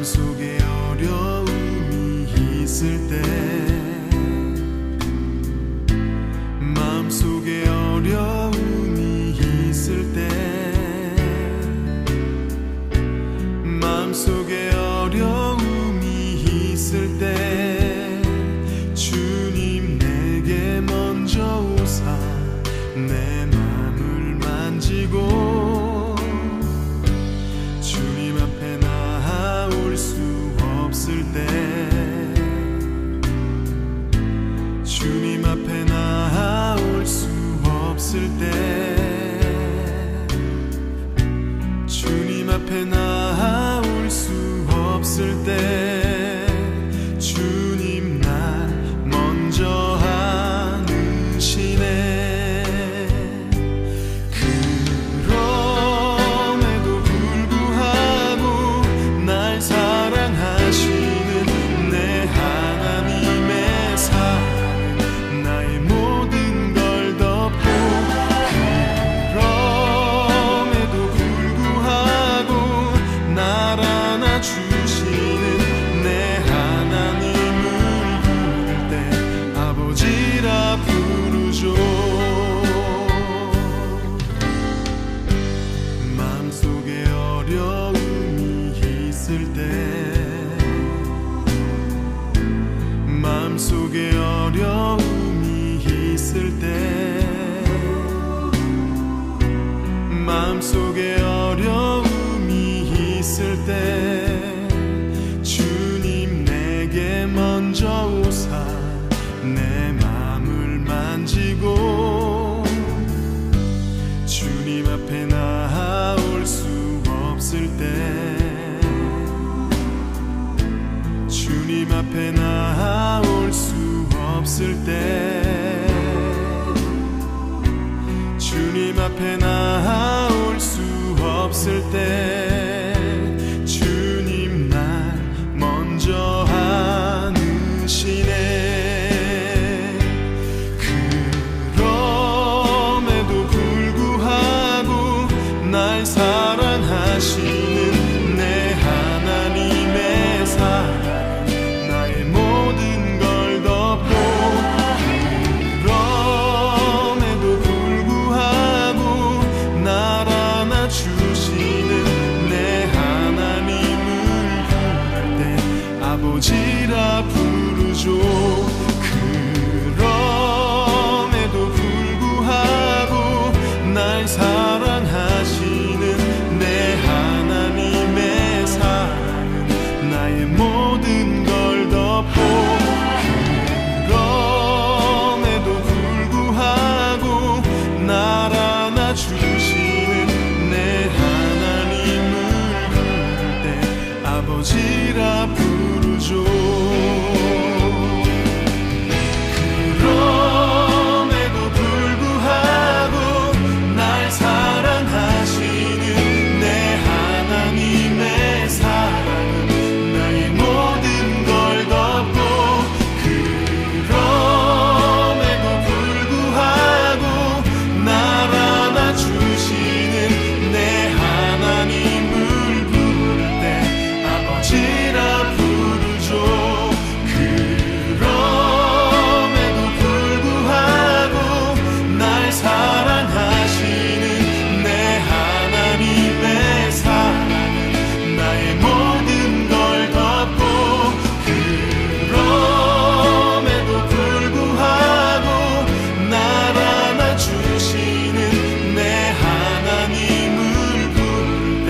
마음속에 어려움이 있을 때, 마음속에 어려움이 있을 때, 마음속에 어려움이 있을 때 주님 내게 먼저 오사 내 맘을 만지고 주님 앞에 나아올 수 없을 때, 주님 앞에 나아올 수 없을 때, 주님 앞에 나아올 수 없을 때 주님 날 먼저 안으시네. 그럼에도 불구하고 날 사랑하시는 내 하나님의 사랑 나의 모든 걸 덮고, 그럼에도 불구하고 날 안아주시는 내 하나님을 부를 때 아버지라 부르죠. 마음속에 어려움이 있을 때, 마음속에 어려움이 있을 때, 마음속에 어려움이 있을 때 주님 내게 먼저 오사 내 맘을 만지고 주님 앞에 나아올 수 없을 때, 주님 앞에 나아올 수 없을 때, 주님 앞에 나아올 수 없을 때 주님 날 먼저 안으시네. 그럼에도 불구하고 날 사랑하시는 내 하나님의 사랑 나의 모든 걸 덮고, 그럼에도 불구하고 날 안아주시는 내 하나님을 부를 때 아버지라 부르죠. 그럼에도 불구하고 날 사랑하시는 내 하나님의 사랑은 나의 모든 걸 덮고, 그럼에도 불구하고 날 안아주시는 내 하나님을 부를 때 아버지라 부르죠. 그럼에도 불구하고 날 사랑하시는 내 하나님의 사랑은 나의 모든 걸 덮고, 그럼에도 불구하고 날 안아주시는 내 하나님을 부를 때 아버지라 부르죠. 그럼에도 불구하고 날 사랑하시는 내 하나님의 사랑은 나의 모든 걸 덮고, 그럼에도 불구하고 날 안아주시는 내 하나님을 부를 때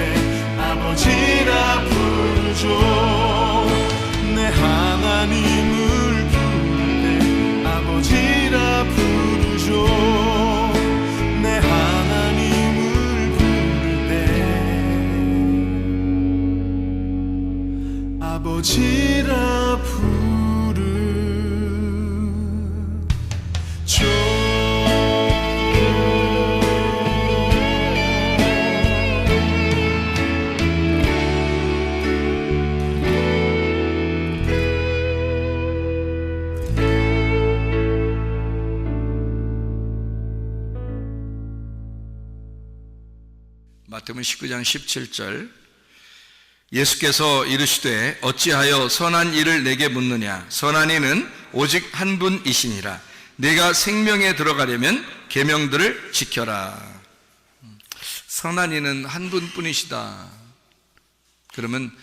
아버지라 부르죠. 내 하나님을 부를 때 아버지라 부르죠. 내 하나님을 부를 때 아버지라 부르죠. 마태복음 19장 17절 예수께서 이르시되 어찌하여 선한 일을 내게 묻느냐? 선한 이는 오직 한 분이시니라. 내가 생명에 들어가려면 계명들을 지켜라. 선한 이는 한 분뿐이시다. 그러면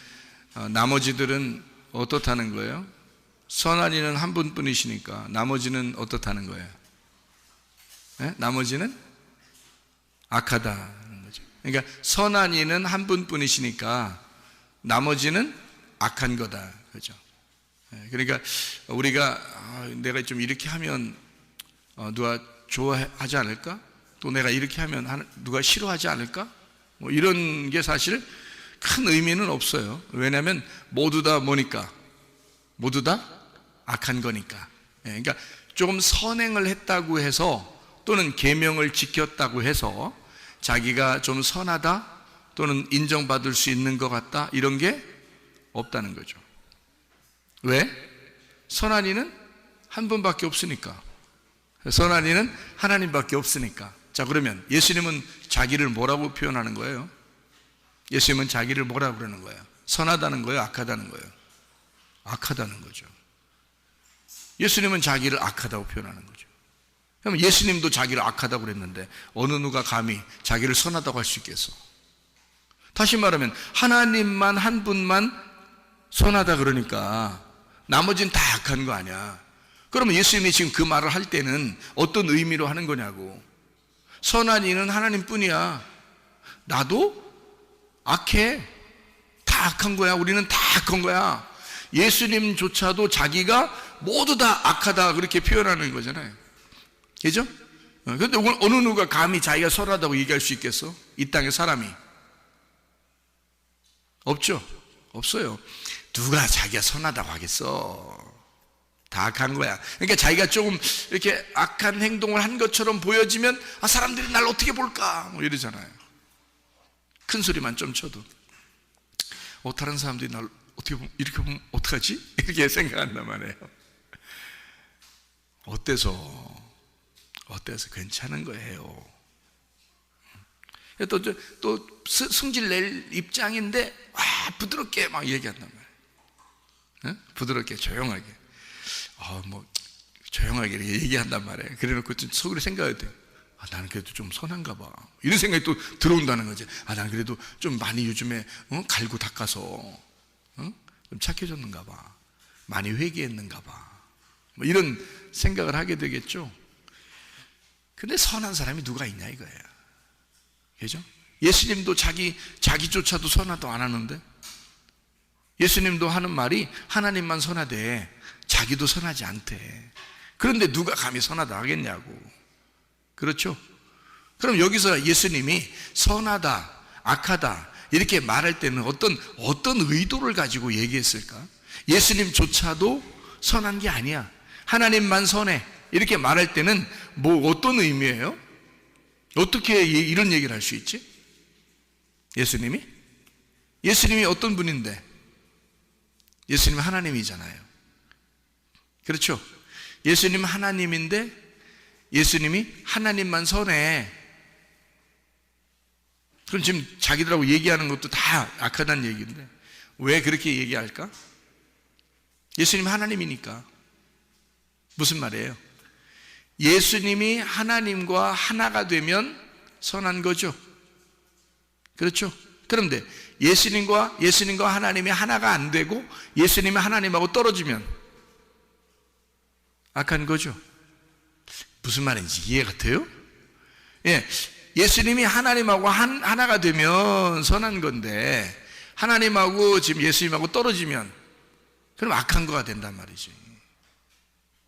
나머지들은 어떻다는 거예요? 선한 이는 한 분뿐이시니까 나머지는 어떻다는 거예요? 네? 나머지는 악하다는 거죠. 그러니까 선한 이는 한 분뿐이시니까 나머지는 악한 거다. 그죠? 그러니까 우리가 내가 좀 이렇게 하면 누가 좋아하지 않을까? 또 내가 이렇게 하면 누가 싫어하지 않을까? 뭐 이런 게 사실 큰 의미는 없어요. 왜냐하면 모두 다 뭐니까? 모두 다 악한 거니까. 그러니까 조금 선행을 했다고 해서 또는 계명을 지켰다고 해서 자기가 좀 선하다 또는 인정받을 수 있는 것 같다 이런 게 없다는 거죠. 왜? 선한 이는 한 분밖에 없으니까. 선한 이는 하나님밖에 없으니까. 자, 그러면 예수님은 자기를 뭐라고 표현하는 거예요? 예수님은 자기를 뭐라고 그러는 거예요? 선하다는 거예요? 악하다는 거예요? 악하다는 거죠. 예수님은 자기를 악하다고 표현하는 거죠. 그럼 예수님도 자기를 악하다고 그랬는데 어느 누가 감히 자기를 선하다고 할 수 있겠어? 다시 말하면 하나님만 한 분만 선하다 그러니까 나머지는 다 악한 거 아니야. 그러면 예수님이 지금 그 말을 할 때는 어떤 의미로 하는 거냐고. 선한 이는 하나님뿐이야. 나도 악해. 다 악한 거야. 우리는 다 악한 거야. 예수님조차도 자기가 모두 다 악하다 그렇게 표현하는 거잖아요. 그죠? 그런데 어느 누가 감히 자기가 선하다고 얘기할 수 있겠어? 이 땅의 사람이 없죠? 없어요. 누가 자기가 선하다고 하겠어? 다 악한 거야. 그러니까 자기가 조금 이렇게 악한 행동을 한 것처럼 보여지면 사람들이 날 어떻게 볼까? 뭐 이러잖아요. 큰 소리만 좀 쳐도 다른 사람들이 날 어떻게 보면 이렇게 보면 어떡하지? 이렇게 생각한단 말이에요. 어때서 괜찮은 거예요. 또 승질 낼 입장인데 부드럽게 막 얘기한단 말이에요. 부드럽게 조용하게 조용하게 이렇게 얘기한단 말이에요. 그래놓고 좀 속으로 생각해야 돼. 나는 그래도 좀 선한가 봐. 이런 생각이 또 들어온다는 거지. 나는 그래도 좀 많이 요즘에 갈고 닦아서 좀 착해졌는가 봐. 많이 회개했는가 봐. 뭐 이런 생각을 하게 되겠죠. 근데 선한 사람이 누가 있냐 이거예요. 그죠? 예수님도 자기조차도 선하다고 안 하는데, 예수님도 하는 말이 하나님만 선하대. 자기도 선하지 않대. 그런데 누가 감히 선하다 하겠냐고. 그렇죠? 그럼 여기서 예수님이 선하다, 악하다 이렇게 말할 때는 어떤 의도를 가지고 얘기했을까? 예수님조차도 선한 게 아니야. 하나님만 선해. 이렇게 말할 때는 어떤 의미예요? 어떻게 이런 얘기를 할 수 있지? 예수님이 어떤 분인데? 예수님은 하나님이잖아요. 그렇죠? 예수님은 하나님인데 예수님이 하나님만 선해. 그럼 지금 자기들하고 얘기하는 것도 다 악하다는 얘기인데 왜 그렇게 얘기할까? 예수님은 하나님이니까. 무슨 말이에요? 예수님이 하나님과 하나가 되면 선한 거죠. 그렇죠? 그런데 예수님과 하나님이 하나가 안 되고 예수님이 하나님하고 떨어지면 악한 거죠. 무슨 말인지 이해가 돼요? 예, 예수님이 하나님하고 하나가 되면 선한 건데 하나님하고 지금 예수님하고 떨어지면 그럼 악한 거가 된단 말이지.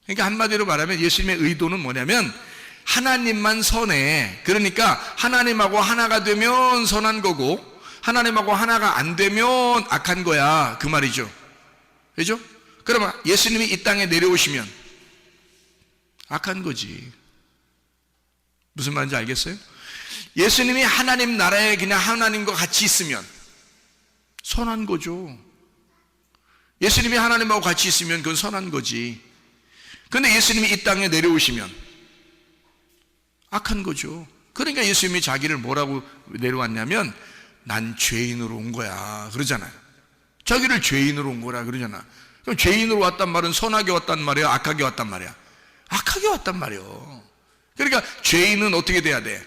그러니까 한마디로 말하면 예수님의 의도는 뭐냐면 하나님만 선해. 그러니까 하나님하고 하나가 되면 선한 거고 하나님하고 하나가 안 되면 악한 거야. 그 말이죠. 그죠? 그러면 예수님이 이 땅에 내려오시면 악한 거지. 무슨 말인지 알겠어요? 예수님이 하나님 나라에 그냥 하나님과 같이 있으면 선한 거죠. 예수님이 하나님하고 같이 있으면 그건 선한 거지. 그런데 예수님이 이 땅에 내려오시면 악한 거죠. 그러니까 예수님이 자기를 뭐라고 내려왔냐면 난 죄인으로 온 거야 그러잖아요. 자기를 죄인으로 온 거라 그러잖아. 그럼 죄인으로 왔단 말은 선하게 왔단 말이야, 악하게 왔단 말이야? 악하게 왔단 말이요. 그러니까 죄인은 어떻게 돼야 돼?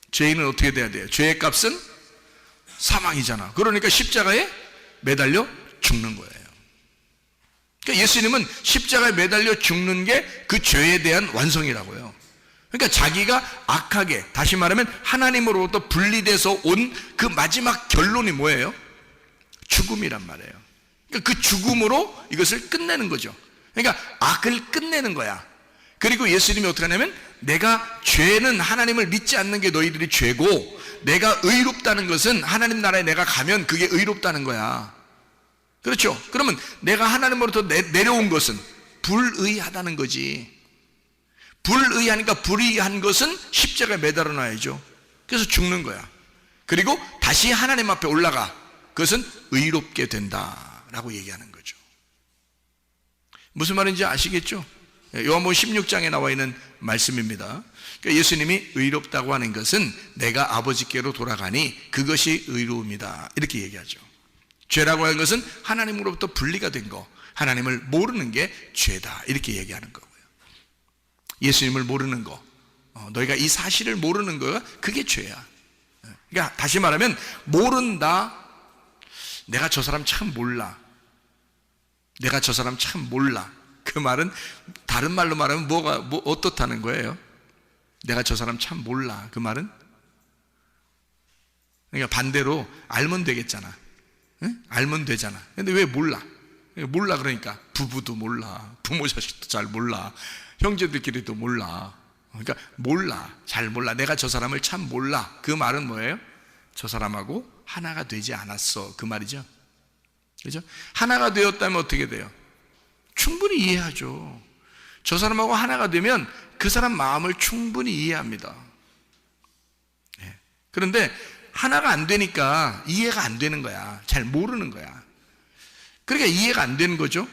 죄인은 어떻게 돼야 돼? 죄의 값은 사망이잖아. 그러니까 십자가에 매달려 죽는 거예요. 그러니까 예수님은 십자가에 매달려 죽는 게 그 죄에 대한 완성이라고요. 그러니까 자기가 악하게, 다시 말하면 하나님으로부터 분리돼서 온 그 마지막 결론이 뭐예요? 죽음이란 말이에요. 그러니까 그 죽음으로 이것을 끝내는 거죠. 그러니까 악을 끝내는 거야. 그리고 예수님이 어떻게 하냐면, 내가 죄는 하나님을 믿지 않는 게 너희들이 죄고, 내가 의롭다는 것은 하나님 나라에 내가 가면 그게 의롭다는 거야. 그렇죠? 그러면 내가 하나님으로부터 내려온 것은 불의하다는 거지. 불의하니까 불의한 것은 십자가에 매달아 놔야죠. 그래서 죽는 거야. 그리고 다시 하나님 앞에 올라가. 그것은 의롭게 된다라고 얘기하는 거죠. 무슨 말인지 아시겠죠? 요한복음 16장에 나와 있는 말씀입니다. 그러니까 예수님이 의롭다고 하는 것은 내가 아버지께로 돌아가니 그것이 의로움이다, 이렇게 얘기하죠. 죄라고 하는 것은 하나님으로부터 분리가 된 거, 하나님을 모르는 게 죄다, 이렇게 얘기하는 거고요. 예수님을 모르는 거, 너희가 이 사실을 모르는 거가 그게 죄야. 그러니까 다시 말하면 모른다. 내가 저 사람 참 몰라. 내가 저 사람 참 몰라. 그 말은 다른 말로 말하면 어떻다는 거예요? 내가 저 사람 참 몰라. 그 말은, 그러니까 반대로 알면 되겠잖아. 응? 알면 되잖아. 근데 왜 몰라? 몰라. 그러니까 부부도 몰라, 부모 자식도 잘 몰라, 형제들끼리도 몰라. 그러니까 몰라, 잘 몰라. 내가 저 사람을 참 몰라. 그 말은 뭐예요? 저 사람하고 하나가 되지 않았어, 그 말이죠. 그죠? 하나가 되었다면 어떻게 돼요? 충분히 이해하죠. 저 사람하고 하나가 되면 그 사람 마음을 충분히 이해합니다. 네. 그런데 하나가 안 되니까 이해가 안 되는 거야. 잘 모르는 거야. 그러니까 이해가 안 되는 거죠.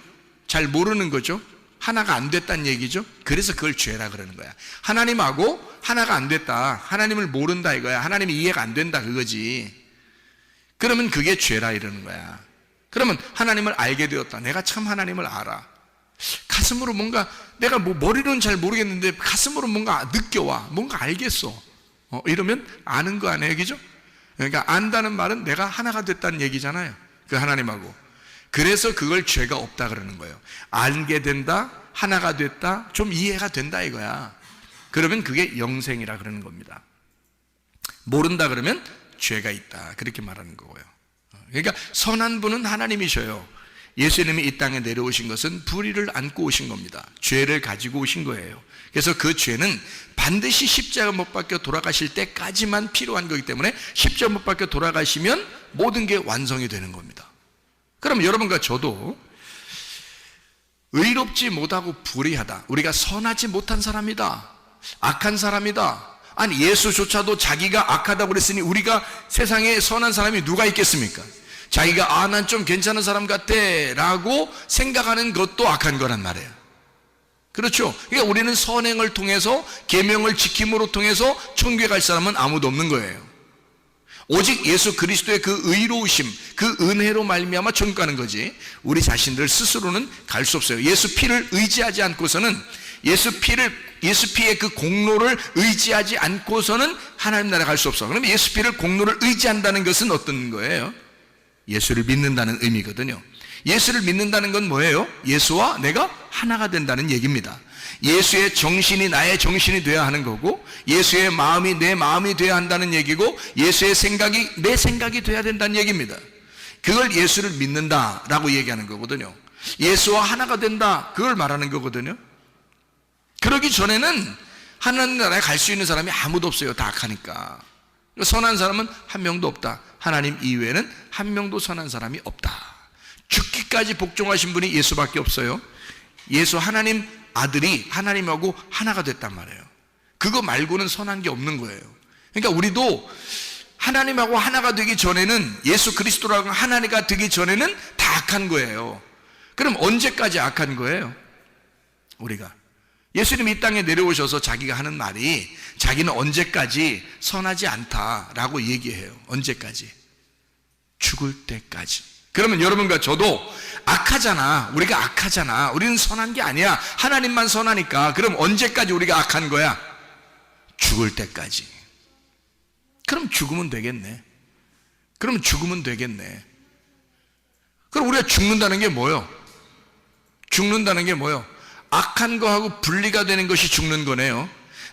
잘 모르는 거죠. 하나가 안 됐다는 얘기죠. 그래서 그걸 죄라 그러는 거야. 하나님하고 하나가 안 됐다, 하나님을 모른다 이거야. 하나님이 이해가 안 된다 그거지. 그러면 그게 죄라 이러는 거야. 그러면 하나님을 알게 되었다. 내가 참 하나님을 알아. 가슴으로 뭔가, 내가 머리로는 잘 모르겠는데 가슴으로 뭔가 느껴와. 뭔가 알겠어. 이러면 아는 거 아니에요, 그죠? 그러니까 안다는 말은 내가 하나가 됐다는 얘기잖아요. 그 하나님하고. 그래서 그걸 죄가 없다 그러는 거예요. 알게 된다, 하나가 됐다, 좀 이해가 된다 이거야. 그러면 그게 영생이라 그러는 겁니다. 모른다 그러면 죄가 있다, 그렇게 말하는 거고요. 그러니까 선한 분은 하나님이셔요. 예수님이 이 땅에 내려오신 것은 불의를 안고 오신 겁니다. 죄를 가지고 오신 거예요. 그래서 그 죄는 반드시 십자가 못 박혀 돌아가실 때까지만 필요한 거기 때문에 십자가 못 박혀 돌아가시면 모든 게 완성이 되는 겁니다. 그럼 여러분과 저도 의롭지 못하고 불의하다, 우리가 선하지 못한 사람이다, 악한 사람이다, 아니 예수조차도 자기가 악하다고 그랬으니 우리가 세상에 선한 사람이 누가 있겠습니까? 자기가 난 좀 괜찮은 사람 같아 라고 생각하는 것도 악한 거란 말이에요. 그렇죠? 그러니까 우리는 선행을 통해서, 계명을 지킴으로 통해서 천국에 갈 사람은 아무도 없는 거예요. 오직 예수 그리스도의 그 의로우심, 그 은혜로 말미암아 천국 가는 거지, 우리 자신들 스스로는 갈 수 없어요. 예수 피를 의지하지 않고서는, 예수 피의 그 공로를 의지하지 않고서는 하나님 나라에 갈 수 없어. 그러면 예수 피를 공로를 의지한다는 것은 어떤 거예요? 예수를 믿는다는 의미거든요. 예수를 믿는다는 건 뭐예요? 예수와 내가 하나가 된다는 얘기입니다. 예수의 정신이 나의 정신이 되어야 하는 거고, 예수의 마음이 내 마음이 되어야 한다는 얘기고, 예수의 생각이 내 생각이 되어야 된다는 얘기입니다. 그걸 예수를 믿는다라고 얘기하는 거거든요. 예수와 하나가 된다, 그걸 말하는 거거든요. 그러기 전에는 하나님 나라에 갈 수 있는 사람이 아무도 없어요. 다 악하니까. 선한 사람은 한 명도 없다. 하나님 이외에는 한 명도 선한 사람이 없다. 죽기까지 복종하신 분이 예수밖에 없어요. 예수 하나님 아들이 하나님하고 하나가 됐단 말이에요. 그거 말고는 선한 게 없는 거예요. 그러니까 우리도 하나님하고 하나가 되기 전에는, 예수 그리스도라고 하나가 되기 전에는 다 악한 거예요. 그럼 언제까지 악한 거예요? 우리가 예수님이 이 땅에 내려오셔서 자기가 하는 말이, 자기는 언제까지 선하지 않다라고 얘기해요. 언제까지? 죽을 때까지. 그러면 여러분과 저도 악하잖아. 우리가 악하잖아. 우리는 선한 게 아니야. 하나님만 선하니까. 그럼 언제까지 우리가 악한 거야? 죽을 때까지. 그럼 죽으면 되겠네. 그럼 죽으면 되겠네. 그럼 우리가 죽는다는 게 뭐요? 죽는다는 게 뭐요? 악한 거하고 분리가 되는 것이 죽는 거네요.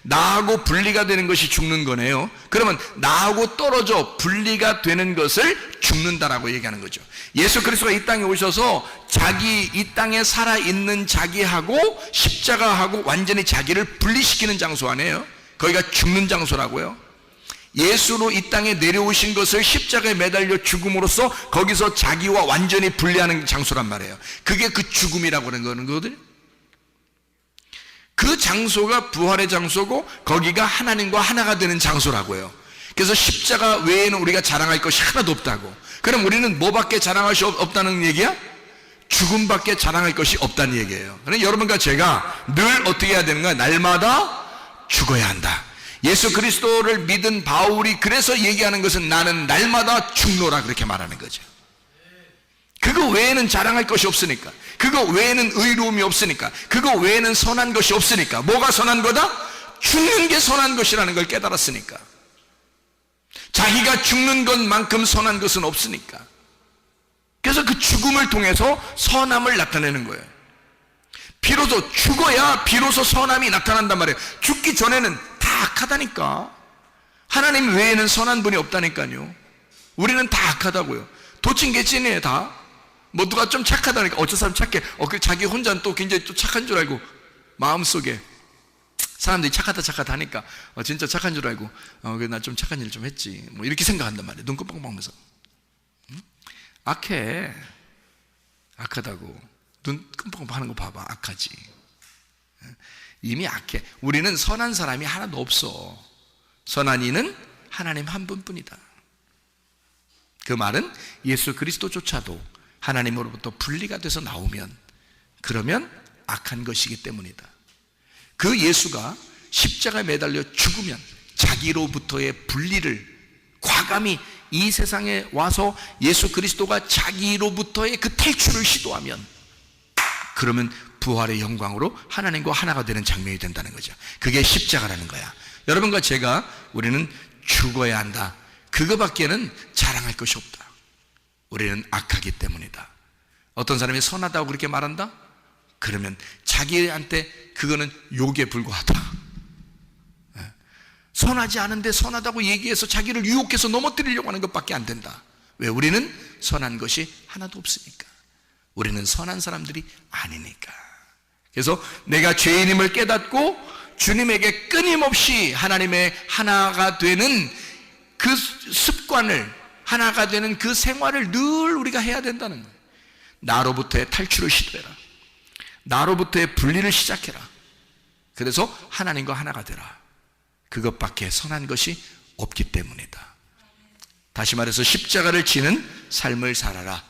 나하고 분리가 되는 것이 죽는 거네요. 그러면 나하고 떨어져 분리가 되는 것을 죽는다라고 얘기하는 거죠. 예수 그리스도가 이 땅에 오셔서 이 땅에 살아있는 자기하고 십자가하고 완전히 자기를 분리시키는 장소 아니에요? 거기가 죽는 장소라고요. 예수로 이 땅에 내려오신 것을 십자가에 매달려 죽음으로써 거기서 자기와 완전히 분리하는 장소란 말이에요. 그게 그 죽음이라고 하는 거거든요. 그 장소가 부활의 장소고 거기가 하나님과 하나가 되는 장소라고요. 그래서 십자가 외에는 우리가 자랑할 것이 하나도 없다고. 그럼 우리는 뭐밖에 자랑할 수 없다는 얘기야? 죽음밖에 자랑할 것이 없다는 얘기예요. 그러니까 여러분과 제가 늘 어떻게 해야 되는가? 날마다 죽어야 한다. 예수 그리스도를 믿은 바울이 그래서 얘기하는 것은 나는 날마다 죽노라 그렇게 말하는 거죠. 그거 외에는 자랑할 것이 없으니까, 그거 외에는 의로움이 없으니까, 그거 외에는 선한 것이 없으니까. 뭐가 선한 거다? 죽는 게 선한 것이라는 걸 깨달았으니까. 자기가 죽는 것만큼 선한 것은 없으니까. 그래서 그 죽음을 통해서 선함을 나타내는 거예요. 비로소 죽어야 비로소 선함이 나타난단 말이에요. 죽기 전에는 다 악하다니까. 하나님 외에는 선한 분이 없다니까요. 우리는 다 악하다고요. 도찐개찐이에요 다. 뭐 누가 좀 착하다니까 어쩔 사람 착해. 그 자기 혼자는 또 굉장히 또 착한 줄 알고 마음속에 사람들이 착하다 하니까 진짜 착한 줄 알고 나 좀 착한 일 좀 했지 뭐 이렇게 생각한단 말이에요. 눈 깜빡하면서. 악해. 악하다고. 눈 깜빡하는 거 봐봐. 악하지. 이미 악해. 우리는 선한 사람이 하나도 없어. 선한 이는 하나님 한 분뿐이다. 그 말은 예수 그리스도조차도 하나님으로부터 분리가 돼서 나오면 그러면 악한 것이기 때문이다. 그 예수가 십자가에 매달려 죽으면 자기로부터의 분리를 과감히 이 세상에 와서 예수 그리스도가 자기로부터의 그 탈출을 시도하면 그러면 부활의 영광으로 하나님과 하나가 되는 장면이 된다는 거죠. 그게 십자가라는 거야. 여러분과 제가 우리는 죽어야 한다. 그거밖에는 자랑할 것이 없다. 우리는 악하기 때문이다. 어떤 사람이 선하다고 그렇게 말한다? 그러면 자기한테 그거는 욕에 불과하다. 선하지 않은데 선하다고 얘기해서 자기를 유혹해서 넘어뜨리려고 하는 것밖에 안 된다. 왜? 우리는 선한 것이 하나도 없으니까. 우리는 선한 사람들이 아니니까. 그래서 내가 죄인임을 깨닫고 주님에게 끊임없이 하나님의 하나가 되는 그 습관을, 하나가 되는 그 생활을 늘 우리가 해야 된다는 거예요. 나로부터의 탈출을 시도해라. 나로부터의 분리를 시작해라. 그래서 하나님과 하나가 되라. 그것밖에 선한 것이 없기 때문이다. 다시 말해서 십자가를 지는 삶을 살아라.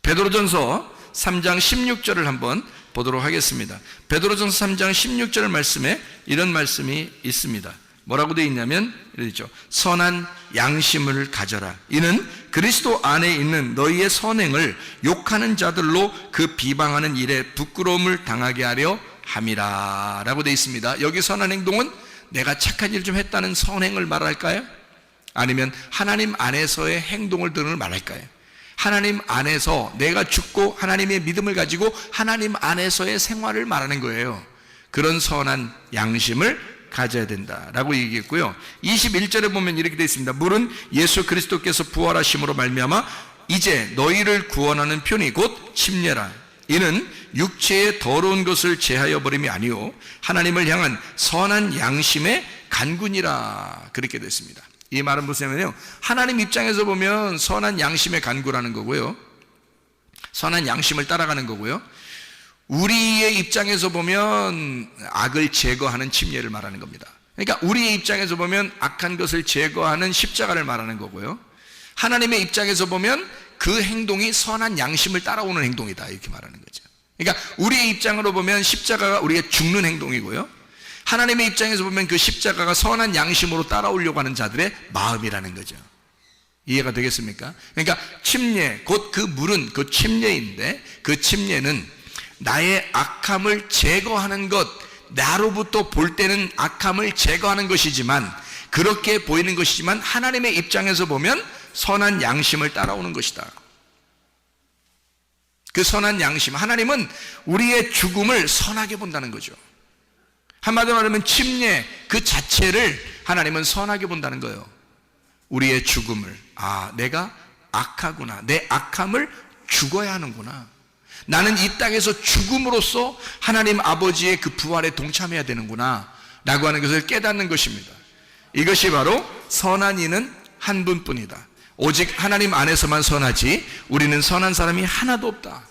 베드로전서 3장 16절을 한번 보도록 하겠습니다. 베드로전서 3장 16절 말씀에 이런 말씀이 있습니다. 뭐라고 되어 있냐면 이러죠. 선한 양심을 가져라. 이는 그리스도 안에 있는 너희의 선행을 욕하는 자들로 그 비방하는 일에 부끄러움을 당하게 하려 함이라 라고 되어 있습니다. 여기 선한 행동은 내가 착한 일 좀 했다는 선행을 말할까요? 아니면 하나님 안에서의 행동을 등을 말할까요? 하나님 안에서 내가 죽고 하나님의 믿음을 가지고 하나님 안에서의 생활을 말하는 거예요. 그런 선한 양심을 가져야 된다라고 얘기했고요. 21절에 보면 이렇게 되어 있습니다. 물은 예수 그리스도께서 부활하심으로 말미암아 이제 너희를 구원하는 편이 곧 침례라. 이는 육체의 더러운 것을 제하여 버림이 아니요 하나님을 향한 선한 양심의 간구니라. 그렇게 됐습니다. 이 말은 무엇이냐면요, 하나님 입장에서 보면 선한 양심의 간구라는 거고요, 선한 양심을 따라가는 거고요, 우리의 입장에서 보면 악을 제거하는 침례를 말하는 겁니다. 그러니까 우리의 입장에서 보면 악한 것을 제거하는 십자가를 말하는 거고요, 하나님의 입장에서 보면 그 행동이 선한 양심을 따라오는 행동이다, 이렇게 말하는 거죠. 그러니까 우리의 입장으로 보면 십자가가 우리가 죽는 행동이고요, 하나님의 입장에서 보면 그 십자가가 선한 양심으로 따라오려고 하는 자들의 마음이라는 거죠. 이해가 되겠습니까? 그러니까 침례, 곧 그 물은 그 침례인데, 그 침례는 나의 악함을 제거하는 것, 나로부터 볼 때는 악함을 제거하는 것이지만, 그렇게 보이는 것이지만 하나님의 입장에서 보면 선한 양심을 따라오는 것이다. 그 선한 양심, 하나님은 우리의 죽음을 선하게 본다는 거죠. 한마디로 말하면 침례 그 자체를 하나님은 선하게 본다는 거예요. 우리의 죽음을, 내가 악하구나, 내 악함을 죽어야 하는구나, 나는 이 땅에서 죽음으로써 하나님 아버지의 그 부활에 동참해야 되는구나 라고 하는 것을 깨닫는 것입니다. 이것이 바로 선한 이는 한 분뿐이다. 오직 하나님 안에서만 선하지 우리는 선한 사람이 하나도 없다.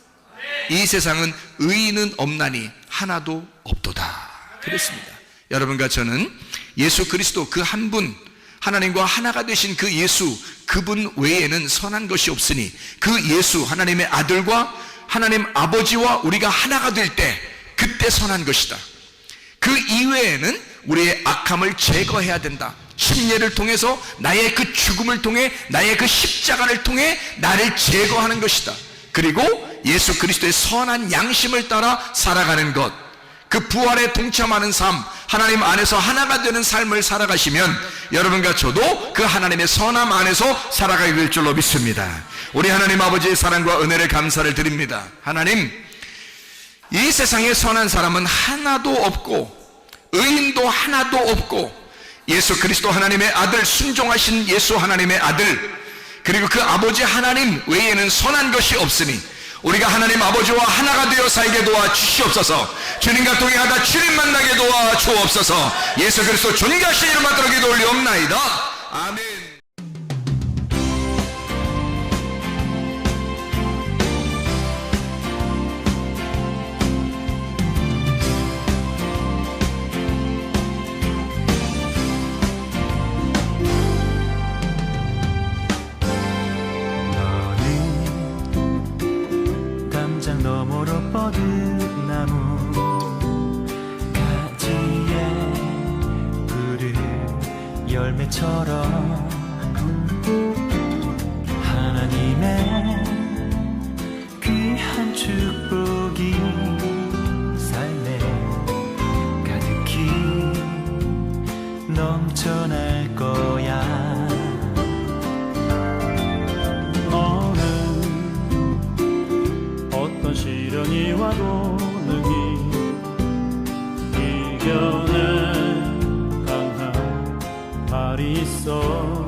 이 세상은 의인은 없나니 하나도 없도다. 그렇습니다. 여러분과 저는 예수 그리스도 그 한 분, 하나님과 하나가 되신 그 예수, 그분 외에는 선한 것이 없으니 그 예수 하나님의 아들과 하나님 아버지와 우리가 하나가 될 때 그때 선한 것이다. 그 이외에는 우리의 악함을 제거해야 된다. 침례를 통해서 나의 그 죽음을 통해, 나의 그 십자가를 통해 나를 제거하는 것이다. 그리고 예수 그리스도의 선한 양심을 따라 살아가는 것, 그 부활에 동참하는 삶, 하나님 안에서 하나가 되는 삶을 살아가시면 여러분과 저도 그 하나님의 선함 안에서 살아가게 될 줄로 믿습니다. 우리 하나님 아버지의 사랑과 은혜를 감사를 드립니다. 하나님, 이 세상에 선한 사람은 하나도 없고 의인도 하나도 없고 예수 그리스도 하나님의 아들, 순종하신 예수 하나님의 아들, 그리고 그 아버지 하나님 외에는 선한 것이 없으니 우리가 하나님 아버지와 하나가 되어 살게 도와 주시옵소서. 주님과 동행하다 주님 만나게 도와 주옵소서. 예수 그리스도 존귀하신 이름 받들어 기도 올리옵나이다. 아멘. 너머로 뻗은 나무 가지에 푸른 열매처럼 하나님의 귀한 축복이 삶에 가득히 넘쳐날 거야. 시련이 와도 능히 이겨낼 강한 발이 있어.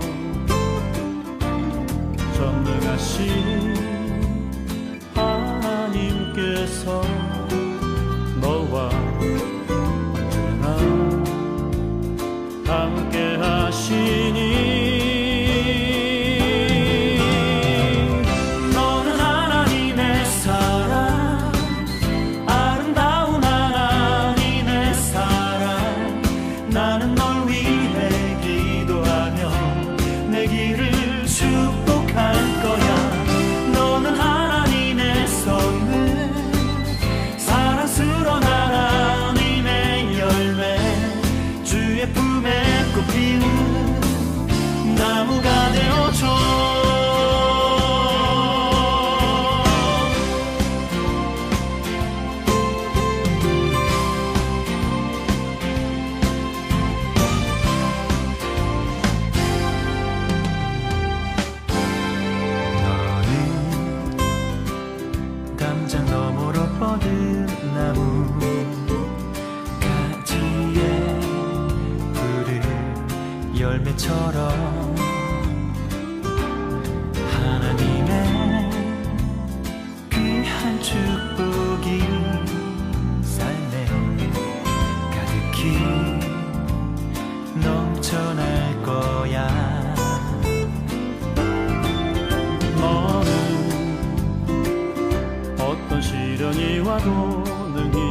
전능하신 하나님께서 너와 언제나 함께 하시니 나무가 되어줘. 너는 담장 너머로 뻗은 나무 가지에 푸른 열매처럼 하나님의 귀한 축복이 삶에 가득히 넘쳐날 거야. 너는 어떤 시련이 와도 능히